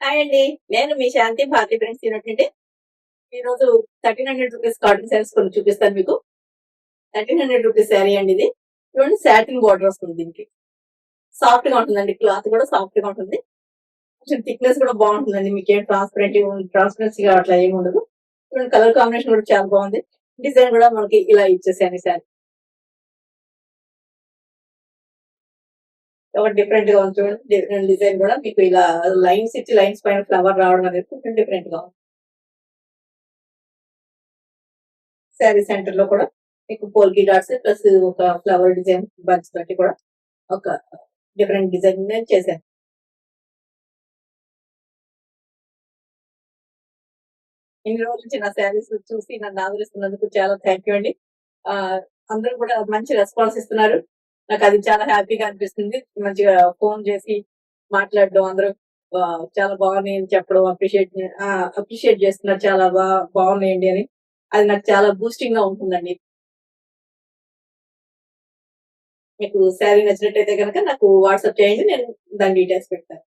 Hi అండి. నేను మీ శాంతి Bharati friends unit. ఈరోజు రూ. 1300 కాటన్ శారీస్ కొన్ని చూపిస్తాను మీకు. రూ. 1300 శారీ అండి ఇది. చూడండి సాటిన్ బార్డర్ వస్తుంది దీనికి. సాఫ్ట్ గా ఉంటుందండి. క్లాత్ కూడా సాఫ్ట్ గా ఉంటుంది. కొంచెం థిక్నెస్ కూడా బాగుంటుందండి. మీకేం ట్రాన్స్పరెన్సీగా అట్లా ఏమి ఉండదు. చూడండి కలర్ కాంబినేషన్ కూడా చాలా బాగుంది. డిజైన్ కూడా మనకి ఇలా ఇచ్చేసాను ఈ శారీ. ఒక డిఫరెంట్ గా ఉంది చూడండి. డిజైన్ కూడా మీకు ఇలా లైన్స్ ఇచ్చి లైన్స్ పైన ఫ్లవర్ రావడం అనేది కొంచెం డిఫరెంట్ గా ఉంది. శారీ సెంటర్ లో కూడా మీకు పోల్కి డాట్స్ ప్లస్ ఒక ఫ్లవర్ డిజైన్ బంచ్ తోటి కూడా ఒక డిఫరెంట్ డిజైన్ నేను చేశాను. ఇన్ని రోజుల నుంచి నా శారీస్ చూసి నన్ను ఆదరిస్తున్నందుకు చాలా థ్యాంక్ యూ అండి. ఆ అందరూ కూడా మంచి రెస్పాన్స్ ఇస్తున్నారు. నాకు అది చాలా హ్యాపీగా అనిపిస్తుంది. మంచిగా ఫోన్ చేసి మాట్లాడడం అందరూ చాలా బాగున్నాయి అని చెప్పడం అప్రిషియేట్ చేస్తున్నారు. చాలా బాగున్నాయండి అని. అది నాకు చాలా బూస్టింగ్ గా ఉంటుందండి. మీకు శారీ నచ్చినట్టయితే కనుక నాకు వాట్సాప్ చేయండి. నేను దాని డీటెయిల్స్ పెడతాను.